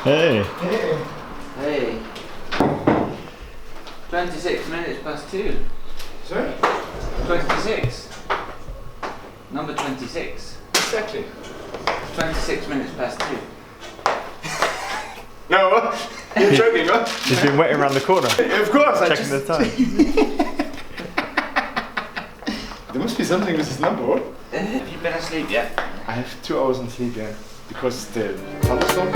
Hey. Hey. 26 minutes past 2. Sorry? 26. Number 26. Exactly. 26 minutes past 2. No, you're joking, huh? He's been waiting around the corner. Of course, checking the time. There must be something with this number, what? Have you been asleep yet? I have 2 hours of sleep, yeah. Because the thunderstorm.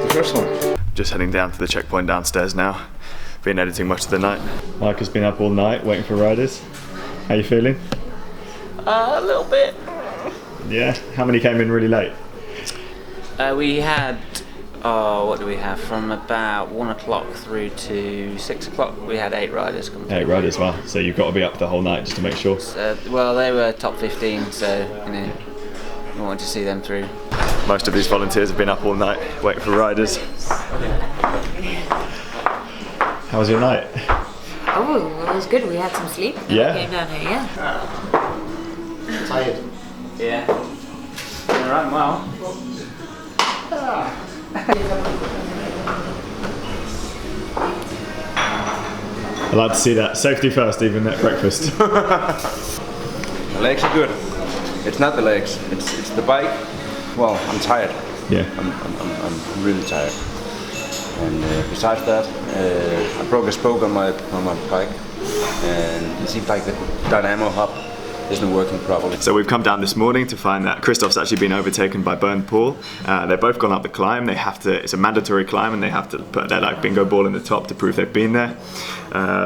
The first one. Just heading down to the checkpoint downstairs now. Been editing much of the night. Mike has been up all night waiting for riders. How you feeling? A little bit. Yeah. How many came in really late? We had, what do we have? From about 1 o'clock through to 6 o'clock, we had 8 riders come through. 8 riders, well. So you've got to be up the whole night just to make sure. Well, they were top 15, so, you know, we wanted to see them through. Most of these volunteers have been up all night waiting for riders. How was your night? Oh, it was good. We had some sleep. Yeah. We came down here, yeah. Tired. Yeah. All right, well. I'd like to see that. Safety first, even at breakfast. The legs are good. It's not the legs. It's the bike. Well, I'm tired. Yeah. I'm really tired. And besides that, I broke a spoke on my bike, and it seems like the dynamo hub isn't working properly. So we've come down this morning to find that Christoph's actually been overtaken by Bernd Paul. They've both gone up the climb. They have to. It's a mandatory climb, and they have to put their like bingo ball in the top to prove they've been there.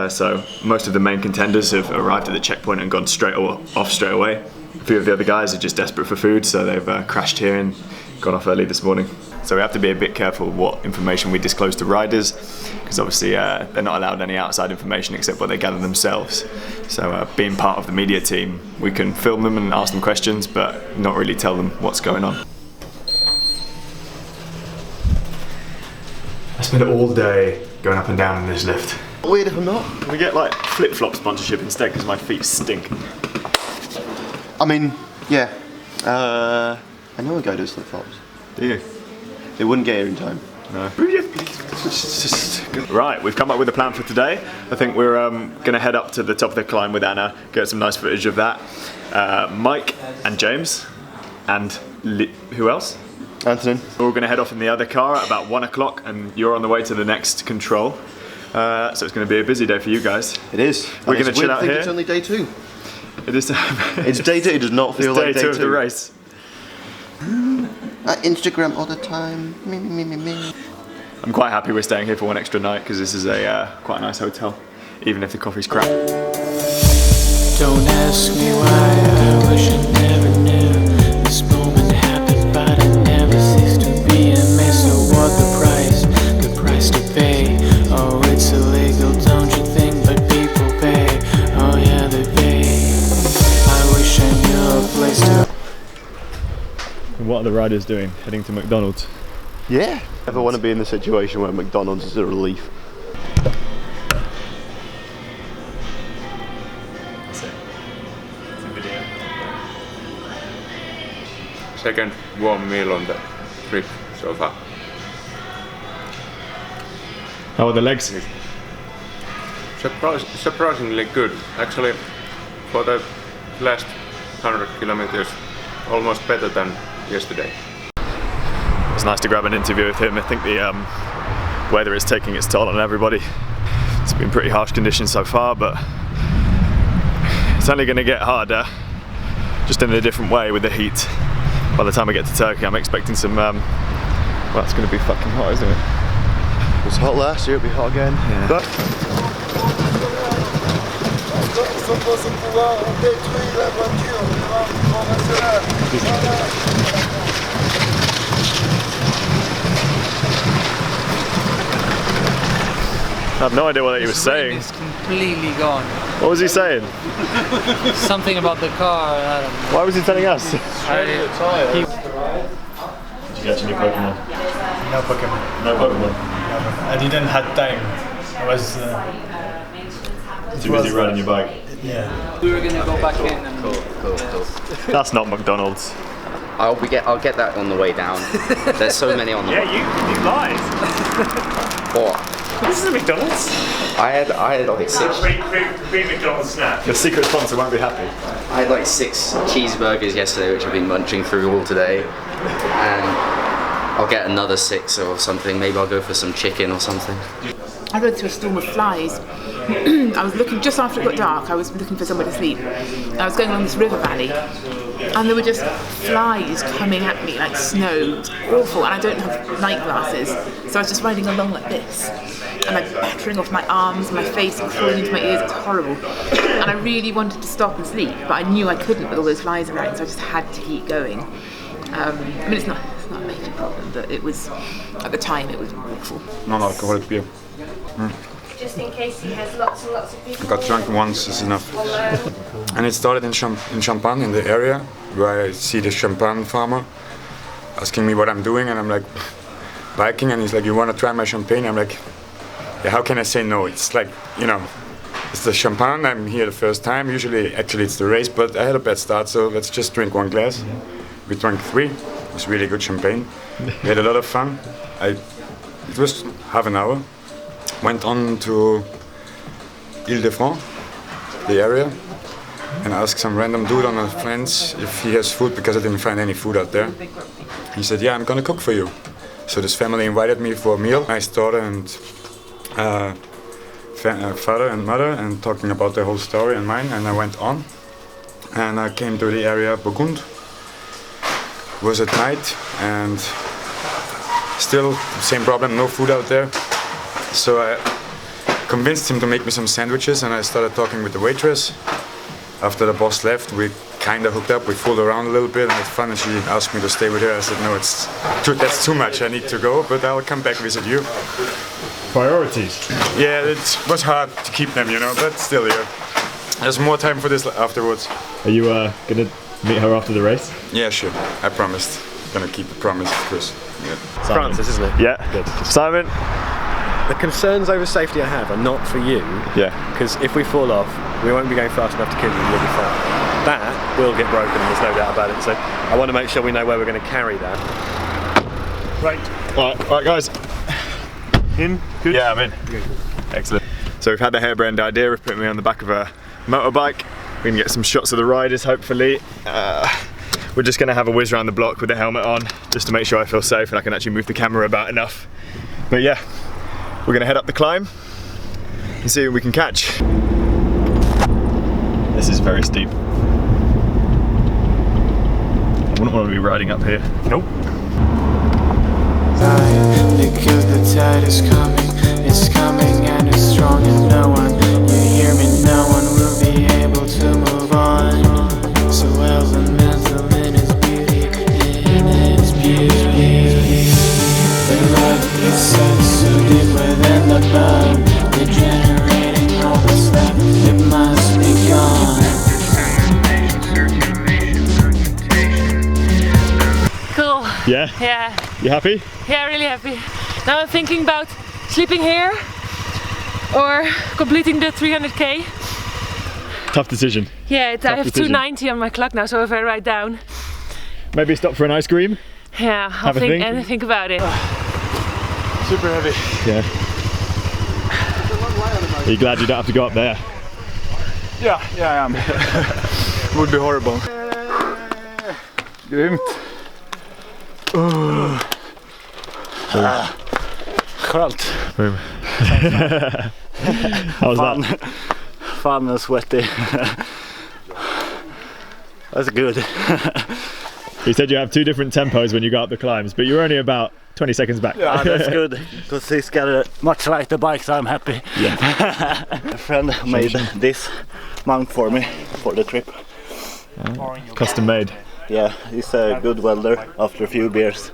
So most of the main contenders have arrived at the checkpoint and gone off straight away. A few of the other guys are just desperate for food, so they've crashed here and gone off early this morning. So we have to be a bit careful what information we disclose to riders, because obviously they're not allowed any outside information except what they gather themselves. So being part of the media team, we can film them and ask them questions, but not really tell them what's going on. I spent all day going up and down in this lift. Weird if I'm not. Can we get like flip-flop sponsorship instead, because my feet stink? I mean, yeah. I know a guy does flip-flops. Do you? They wouldn't get here in time. No. Right, we've come up with a plan for today. I think we're going to head up to the top of the climb with Anna, get some nice footage of that. Mike and James, and who else? Antonin. We're all going to head off in the other car at about 1 o'clock, and you're on the way to the next control. So it's going to be a busy day for you guys. It is. We're going to chill out here. It's only day 2. It is. It's day 2. It does not feel like day 2. Day 2 of the race. Instagram all the time. Me. I'm quite happy we're staying here for one extra night, because this is a quite a nice hotel, even if the coffee's crap. Don't ask me why, I wish I never knew. This moment happened, but I never ceased to be amazed. So what the price to pay? Oh, it's illegal, don't you think? But people pay, oh yeah, they pay. I wish I knew a place to. What are the riders doing? Heading to McDonald's? Yeah. Never want to be in the situation where McDonald's is a relief. That's it. It's a video. Second warm meal on the trip so far. How are the legs? Surprisingly good. Actually, for the last 100 kilometers, almost better than yesterday. It's nice to grab an interview with him. I think the weather is taking its toll on everybody. It's been pretty harsh conditions so far, but it's only going to get harder, just in a different way with the heat. By the time I get to Turkey, I'm expecting some, well, it's going to be fucking hot, isn't it? It was hot last year, it'll be hot again. Yeah. But I have no idea what he was saying. It's completely gone. What was he saying? Something about the car. I don't know. Why was he telling us? Did He- you catch any Pokemon? No Pokemon. No Pokemon. I didn't have time. I was too busy riding your bike. Yeah. We were gonna go back in and... Cool. That's not McDonald's. I'll get that on the way down. There's so many on the way. Yeah, you lied. What? This is a McDonald's. I had like 6. Free McDonald's snack. Your secret sponsor won't be happy. I had like 6 cheeseburgers yesterday, which I've been munching through all today, and I'll get another 6 or something. Maybe I'll go for some chicken or something. I rode through a storm of flies. I was looking, just after it got dark, I was looking for somewhere to sleep. I was going along this river valley, and there were just flies coming at me like snow. It was awful, and I don't have night glasses, so I was just riding along like this, and like battering off my arms, my face, and crawling into my ears. It was horrible. And I really wanted to stop and sleep, but I knew I couldn't with all those flies around, so I just had to keep going. I mean, it's not a major problem, but it was, at the time, it was awful. Non-alcoholic beer. Just in case he has lots and lots of people. I got drunk once is enough. And it started in Champagne, in the area, where I see the champagne farmer asking me what I'm doing, and I'm like, biking, and he's like, you want to try my champagne? I'm like, yeah, how can I say no? It's like, you know, it's the champagne, I'm here the first time, usually, actually it's the race, but I had a bad start, so let's just drink 1 glass. We drank 3, it was really good champagne. We had a lot of fun. It was half an hour. Went on to Ile-de-France, the area, and asked some random dude on our friends if he has food, because I didn't find any food out there. He said, yeah, I'm gonna cook for you. So this family invited me for a meal, nice daughter and father and mother, and talking about their whole story and mine, and I went on. And I came to the area Burgund. It was at night, and still same problem, no food out there. So I convinced him to make me some sandwiches, and I started talking with the waitress. After the boss left, we kind of hooked up, we fooled around a little bit and had fun, and she asked me to stay with her. I said, no, that's too much, I need to go, but I'll come back visit you. Priorities. Yeah, it was hard to keep them, you know, but still, yeah. There's more time for this afterwards. Are you gonna meet her after the race? Yeah, sure, I promised. Gonna keep the promise, of course. Yeah. Francis, isn't it? Yeah. Good. Simon? The concerns over safety I have are not for you. Yeah. Because if we fall off, we won't be going fast enough to kill you, you'll be fine. That will get broken, there's no doubt about it. So I want to make sure we know where we're going to carry that. Right. Alright guys. In? Good? Yeah, I'm in. Good. Excellent. So we've had the harebrained idea of putting me on the back of a motorbike. We can get some shots of the riders, hopefully. We're just going to have a whiz around the block with the helmet on, just to make sure I feel safe and I can actually move the camera about enough. But yeah, we're going to head up the climb and see what we can catch. This is very steep. I wouldn't want to be riding up here. Nope. Because the tide is coming, it's coming and it's strong, and no one, you hear me, no one will be able to move on. So elemental in its beauty, in its beauty. The love is set so deep within the bone, degenerating all that's left, it must be gone. Cool. Yeah? Yeah. You happy? Yeah, really happy. Now I'm thinking about sleeping here or completing the 300k. Tough decision. Yeah, I have 290 on my clock now, so if I write down. Maybe stop for an ice cream? Yeah, I'll think about it. Super heavy. Yeah. Are you glad you don't have to go up there? Yeah, I am. It would be horrible. Grymt. Skönt. How was that? Fun and sweaty. That's good. You said you have 2 different tempos when you go up the climbs, but you're only about 20 seconds back. Yeah, that's good, because he's got a much lighter bike, so I'm happy. Yeah. A friend made this mount for me for the trip. Custom made. Yeah, he's a good welder after a few beers.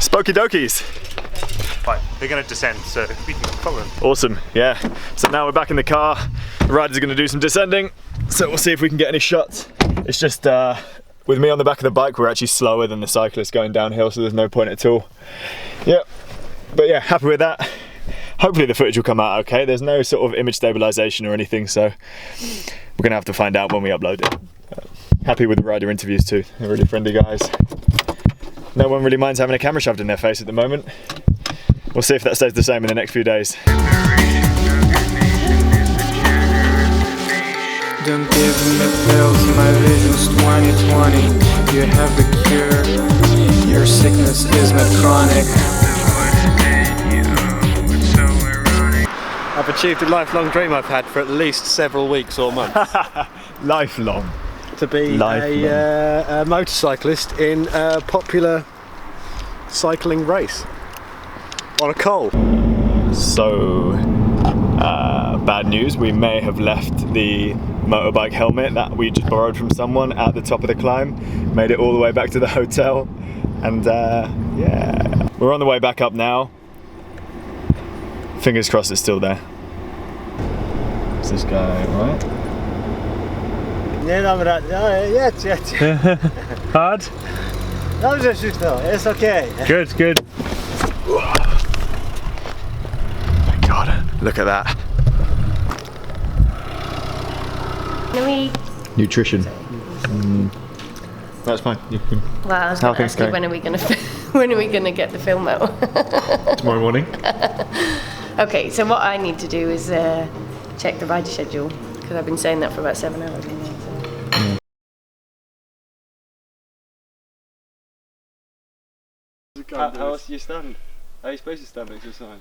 Spooky dokies. Fine, they're going to descend, so we can follow them. Awesome, yeah. So now we're back in the car. The riders are going to do some descending, so we'll see if we can get any shots. It's just, with me on the back of the bike, we're actually slower than the cyclists going downhill, so there's no point at all. Yep, but yeah, happy with that. Hopefully the footage will come out okay. There's no sort of image stabilization or anything, so we're gonna have to find out when we upload it. Happy with the rider interviews too, they're really friendly guys. No one really minds having a camera shoved in their face at the moment. We'll see if that stays the same in the next few days. Don't give me pills, my vision's 20/20. You have the cure, your sickness is not chronic. I've achieved a lifelong dream I've had for at least several weeks or months. Lifelong? To be a motorcyclist in a popular cycling race on a coal. So, bad news, we may have left the motorbike helmet that we just borrowed from someone at the top of the climb, made it all the way back to the hotel, and yeah, we're on the way back up now. Fingers crossed it's still there. Is this guy right? Hard? No, it's okay. Good, good. Oh my god, look at that. Nutrition. That's fine. You can. Well, I was going to ask you, when are we going to get the film out? Tomorrow morning. Okay, so what I need to do is check the rider schedule, because I've been saying that for about 7 hours. How else do you stand? How are you supposed to stand next to a sign?